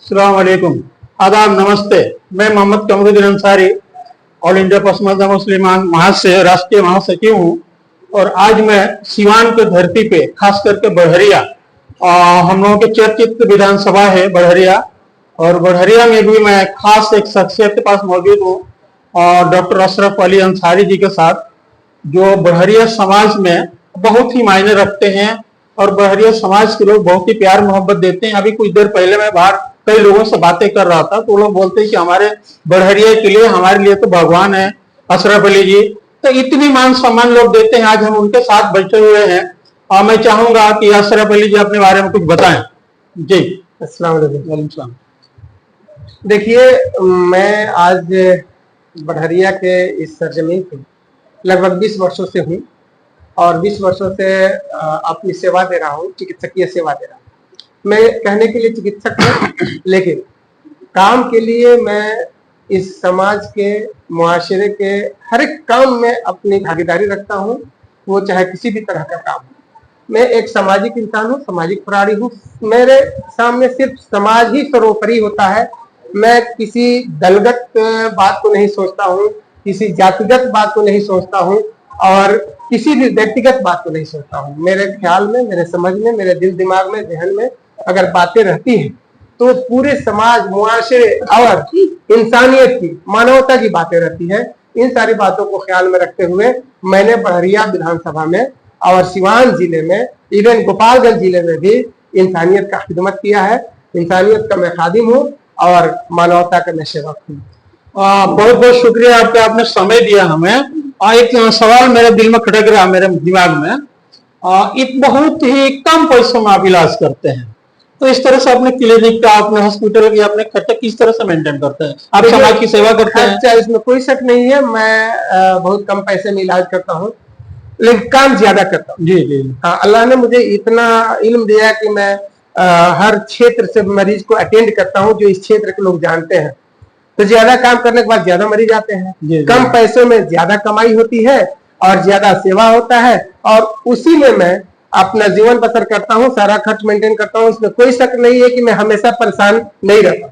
अस्सलाम वालेकुम, आदाब, नमस्ते। मैं मोहम्मद कमरुद्दीन अंसारी, ऑल इंडिया पसमानदा मुस्लिमान महाज से राष्ट्रीय महासचिव हूँ। और आज मैं सिवान की धरती पे, खास करके बड़हरिया, हम लोगों के चर्चित विधानसभा है बड़हरिया, और बड़हरिया में भी मैं खास एक शख्सियत के पास मौजूद हूँ, डॉक्टर अशरफ अली अंसारी जी के साथ, जो बड़हरिया समाज में बहुत ही मायने रखते हैं और बड़हरिया समाज के लोग बहुत ही प्यार मोहब्बत देते हैं। अभी कुछ देर पहले मैं बाहर कई लोगों से बातें कर रहा था, तो लोग बोलते हैं कि हमारे बड़हरिया के लिए, हमारे लिए तो भगवान है अशरफ अली जी। तो इतनी मान सम्मान लोग देते हैं, आज हम उनके साथ बैठे हुए हैं। और मैं चाहूंगा कि अशरफ अली जी अपने बारे में कुछ बताएं। जी, अस्सलाम वालेकुम। देखिए, मैं आज बड़हरिया के इस सरजमीन पे लगभग 20 वर्षों से हूँ और 20 वर्षों से अपनी सेवा दे रहा हूँ, चिकित्सकीय सेवा दे रहा हूँ। मैं कहने के लिए चिकित्सक हूँ, लेकिन काम के लिए मैं इस समाज के, मुआशरे के हर एक काम में अपनी भागीदारी रखता हूँ, वो चाहे किसी भी तरह का काम हो। मैं एक सामाजिक इंसान हूँ, सामाजिक प्राणी हूँ। मेरे सामने सिर्फ समाज ही सर्वोपरि होता है। मैं किसी दलगत बात को नहीं सोचता हूँ, किसी जातिगत बात को नहीं सोचता हूँ और किसी भी व्यक्तिगत बात को नहीं सोचता हूँ। मेरे ख्याल में, मेरे समझ में, मेरे दिल दिमाग में, जहन में अगर बातें रहती हैं तो पूरे समाज, मुआशरे और इंसानियत की, मानवता की बातें रहती है। इन सारी बातों को ख्याल में रखते हुए मैंने बड़हरिया विधानसभा में और सिवान जिले में, इवन गोपालगंज जिले में भी इंसानियत का खिदमत किया है। इंसानियत का मैं खादिम हूँ और मानवता का मैं सेवक हूँ। बहुत बहुत शुक्रिया आपका, आपने समय दिया हमें। एक सवाल मेरे दिल में खटक रहा, मेरे दिमाग में, एक बहुत ही कम पैसों में आप इलाज करते हैं, तो इस तरह से अपने क्लिनिक का, अपने हॉस्पिटल की, अपने खर्चा किस तरह से मेंटेन करते हैं? आप समाज की सेवा करते हैं। अच्छा, इसमें कोई शक नहीं है। मैं बहुत कम पैसे में इलाज करता हूँ, लेकिन काम ज्यादा करता हूँ। जी जी। हाँ, अल्लाह ने मुझे इतना इल्म दिया कि मैं हर क्षेत्र से मरीज को अटेंड करता हूँ, जो इस क्षेत्र के लोग जानते हैं। तो ज्यादा काम करने के बाद ज्यादा मरीज आते हैं। कम पैसों में ज्यादा कमाई होती है और ज्यादा सेवा होता है, और उसी में मैं अपना जीवन बसर करता हूँ, सारा खर्च मेंटेन करता हूँ। इसमें कोई शक नहीं है कि मैं हमेशा परेशान नहीं रहता,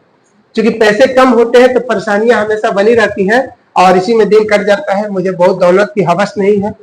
क्योंकि पैसे कम होते हैं तो परेशानियां हमेशा बनी रहती हैं और इसी में दिन कट जाता है। मुझे बहुत दौलत की हवस नहीं है,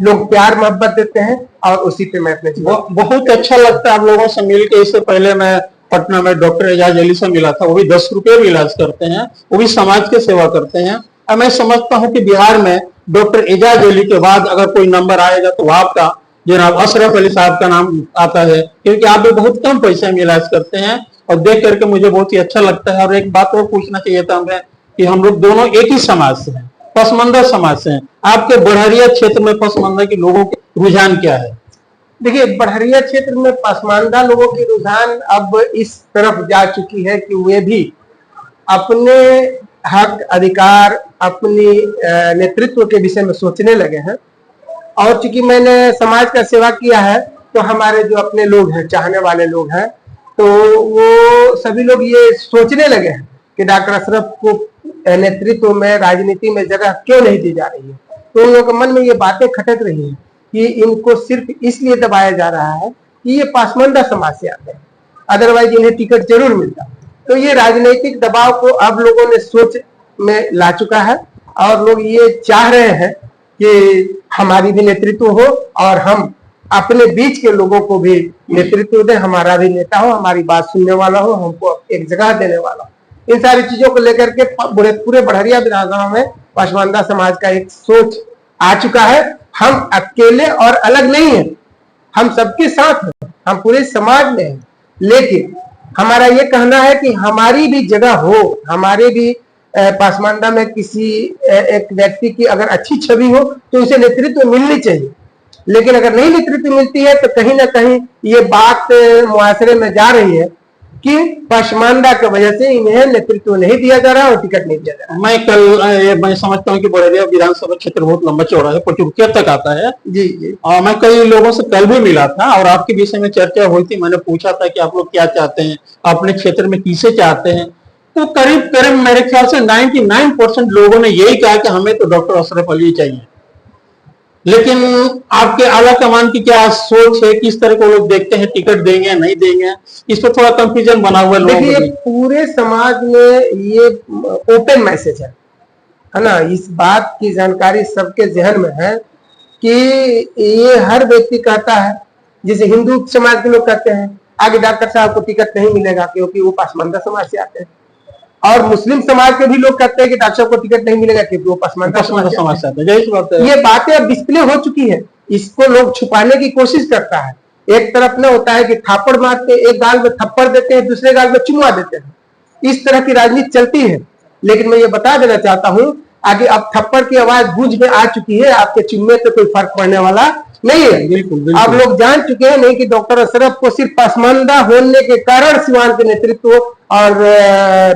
लोग प्यार मोहब्बत देते हैं और उसी पे मैं अपने बहुत अच्छा लगता है आप लोगों से मिलकर। इससे पहले मैं पटना में डॉक्टर एजाज अली से मिला था, वो भी 10 रुपये में इलाज करते हैं, वो भी समाज की सेवा करते हैं। और मैं समझता हूँ कि बिहार में डॉक्टर एजाज अली के बाद अगर कोई नंबर आएगा तो आपका, जनाब अशरफ अली साहब का नाम आता है, क्योंकि आप भी बहुत कम पैसे में इलाज करते हैं और देख करके मुझे बहुत ही अच्छा लगता है। और एक बात और पूछना चाहिए था हमें कि हम लोग दोनों एक ही समाज से हैं, पसमंदा समाज से हैं। आपके बड़हरिया क्षेत्र में पसमंदा के लोगों के रुझान क्या है? देखिए, बड़हरिया क्षेत्र में पसमानदा लोगों की रुझान अब इस तरफ जा चुकी है कि वे भी अपने हक, अधिकार, अपनी नेतृत्व के विषय में सोचने लगे हैं। और चूंकि मैंने समाज का सेवा किया है, तो हमारे जो अपने लोग हैं, चाहने वाले लोग हैं, तो वो सभी लोग ये सोचने लगे हैं कि डॉक्टर अशरफ को नेतृत्व में, राजनीति में जगह क्यों नहीं दी जा रही है। तो उन लोगों के मन में ये बातें खटक रही हैं कि इनको सिर्फ इसलिए दबाया जा रहा है कि ये पासमानदा समाज से आते हैं, अदरवाइज इन्हें टिकट जरूर मिलता। तो ये राजनीतिक दबाव को अब लोगों ने सोच में ला चुका है और लोग ये चाह रहे हैं कि हमारी भी नेतृत्व हो और हम अपने बीच के लोगों को भी नेतृत्व दें, हमारा भी नेता हो, हमारी बात सुनने वाला हो, हमको एक जगह देने वाला हो। इन सारी चीजों को लेकर के पूरे बड़हरिया विधानसभा में पसमानदा समाज का एक सोच आ चुका है। हम अकेले और अलग नहीं है, हम सबके साथ हैं, हम पूरे समाज में हैं। लेकिन हमारा ये कहना है कि हमारी भी जगह हो, हमारे भी पसमानदा में किसी एक व्यक्ति की अगर अच्छी छवि हो तो उसे नेतृत्व मिलनी चाहिए। लेकिन अगर नहीं नेतृत्व मिलती है तो कहीं ना कहीं ये बात मुआशरे में जा रही है कि पसमानदा की वजह से इन्हें नेतृत्व नहीं दिया जा रहा और टिकट नहीं दिया जा रहा। मैं समझता हूँ कि बड़हरिया विधानसभा क्षेत्र बहुत लंबा चौड़ा है, पचुकिया तक आता है। जी जी। और मैं कई लोगों से कल भी मिला था और आपके विषय में चर्चा हुई थी। मैंने पूछा था कि आप लोग क्या चाहते हैं, अपने क्षेत्र में किसे चाहते हैं, तो करीब करीब मेरे ख्याल से 99% लोगों ने यही कहा कि हमें तो डॉक्टर अशरफ अली चाहिए। लेकिन आपके आला कमान की क्या सोच है, किस तरह को लोग देखते हैं, टिकट देंगे या नहीं देंगे, इस पर थोड़ा कंफ्यूजन बना हुआ है लोगों देखिए, में। पूरे समाज में ये ओपन मैसेज है ना। इस बात की जानकारी सबके जहन में है कि ये हर व्यक्ति कहता है, जैसे हिंदू समाज के लोग कहते हैं आगे डॉक्टर साहब को टिकट नहीं मिलेगा क्योंकि वो पासमानदा समाज से आते हैं, और मुस्लिम समाज के भी लोग कहते हैं कि डॉक्टर साहब को टिकट नहीं मिलेगा क्योंकि वो पासमानदा समाज से आते हैं। ये बातें अब डिस्प्ले हो चुकी है, इसको लोग छुपाने की कोशिश करता है। एक तरफ ना होता है कि थापड़ मारते, एक गाल में थप्पड़ देते हैं, दूसरे गाल में चुमवा देते हैं, इस तरह की राजनीति चलती है। लेकिन मैं ये बता देना चाहता हूं, आगे अब थप्पड़ की आवाज गूंज में आ चुकी है, आपके चुम्मे से कोई फर्क पड़ने वाला नहीं है। बिल्कुल। आप लोग जान चुके हैं नहीं कि डॉक्टर अशरफ को सिर्फ पसमानदा होने के कारण सिवान के नेतृत्व और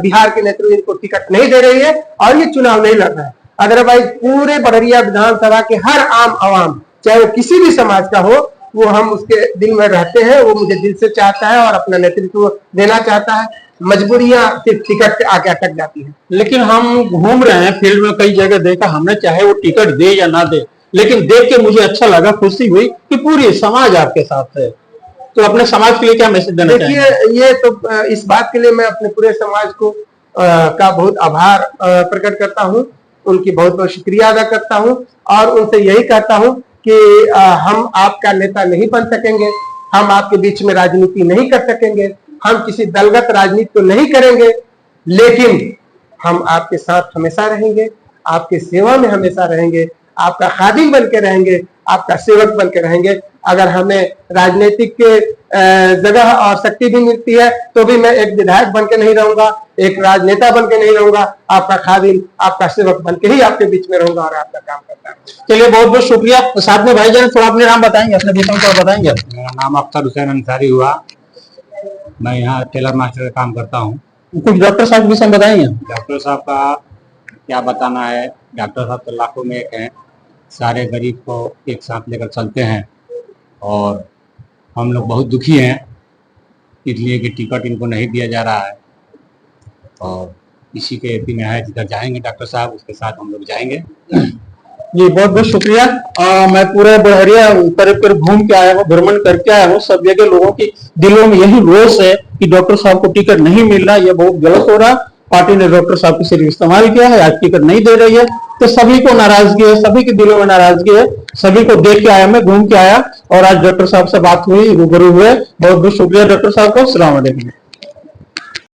बिहार के नेतृत्व इनको टिकट नहीं दे रही है और ये चुनाव नहीं लड़ रहा है। अदरवाइज पूरे बड़हरिया विधानसभा के हर आम आवाम, चाहे वो किसी भी समाज का हो, वो हम उसके दिल में रहते हैं, वो मुझे दिल से चाहता है और अपना नेतृत्व देना चाहता है। मजबूरियां सिर्फ टिकट पे आके अटक जाती है। लेकिन हम घूम रहे हैं फील्ड में, कई जगह देखा हमने, चाहे वो टिकट दे या ना दे, लेकिन देख के मुझे अच्छा लगा, खुशी हुई कि पूरी समाज आपके साथ है। तो अपने समाज के लिए क्या मैसेज देना चाहेंगे? देखिए, ये तो इस बात के लिए मैं अपने पूरे समाज को का बहुत आभार प्रकट करता हूँ, उनकी बहुत बहुत शुक्रिया अदा करता हूँ और उनसे यही कहता हूँ कि हम आपका नेता नहीं बन सकेंगे, हम आपके बीच में राजनीति नहीं कर सकेंगे, हम किसी दलगत राजनीति तो नहीं करेंगे, लेकिन हम आपके साथ हमेशा रहेंगे, आपके सेवा में हमेशा रहेंगे, आपका खादिम बन के रहेंगे, आपका सेवक बन के रहेंगे। अगर हमें राजनीतिक के जगह और शक्ति भी मिलती है तो भी मैं एक विधायक बन के नहीं रहूंगा, एक राजनेता बन के नहीं रहूंगा, आपका खादिम, आपका सेवक बन के ही आपके बीच में रहूंगा और आपका काम करता रहूंगा। चलिए, बहुत बहुत शुक्रिया। साथ में भाईजान थोड़ा अपने नाम बताएंगे, अपने विषय को बताएंगे? मेरा नाम अख्तर हुसैन अंसारी हुआ, मैं यहाँ टेलर मास्टर का काम करता हूँ। कुछ डॉक्टर साहब के विषय में बताएंगे? डॉक्टर साहब का क्या बताना है, डॉक्टर साहब तो लाखों में एक हैं, सारे गरीब को एक साथ लेकर चलते हैं और हम लोग बहुत दुखी हैं इसलिए कि टिकट इनको नहीं दिया जा रहा है और इसी के एपी में है, जिधर जाएंगे डॉक्टर साहब उसके साथ हम लोग जाएंगे। जी, बहुत बहुत शुक्रिया। मैं पूरे बड़हरिया पर घूम के आया हूँ, भ्रमण करके आया हूँ। सब जगह लोगों के दिलों में यही रोष है कि डॉक्टर साहब को टिकट नहीं मिल रहा, ये बहुत गलत हो रहा। पार्टी ने डॉक्टर साहब को सिर्फ इस्तेमाल किया है, आज टिकट नहीं दे रही है, तो सभी को नाराजगी है, सभी के दिलों में नाराजगी है। सभी को देख के आया, मैं घूम के आया और आज डॉक्टर साहब से बात हुई, रूबरू हुए। बहुत बहुत शुक्रिया डॉक्टर साहब को। अस्सलाम वालेकुम।